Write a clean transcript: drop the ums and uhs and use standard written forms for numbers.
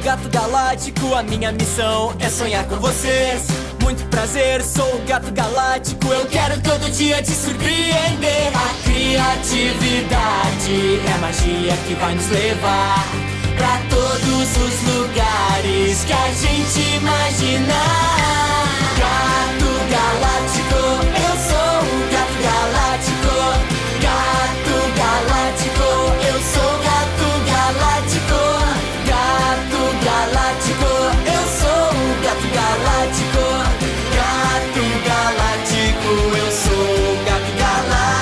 Gato Galáctico, a minha missão é sonhar com vocês. Muito prazer, sou o Gato Galáctico, eu quero todo dia te surpreender. A criatividade é a magia que vai nos levar pra todos os lugares que a gente imaginar. Gato Galáctico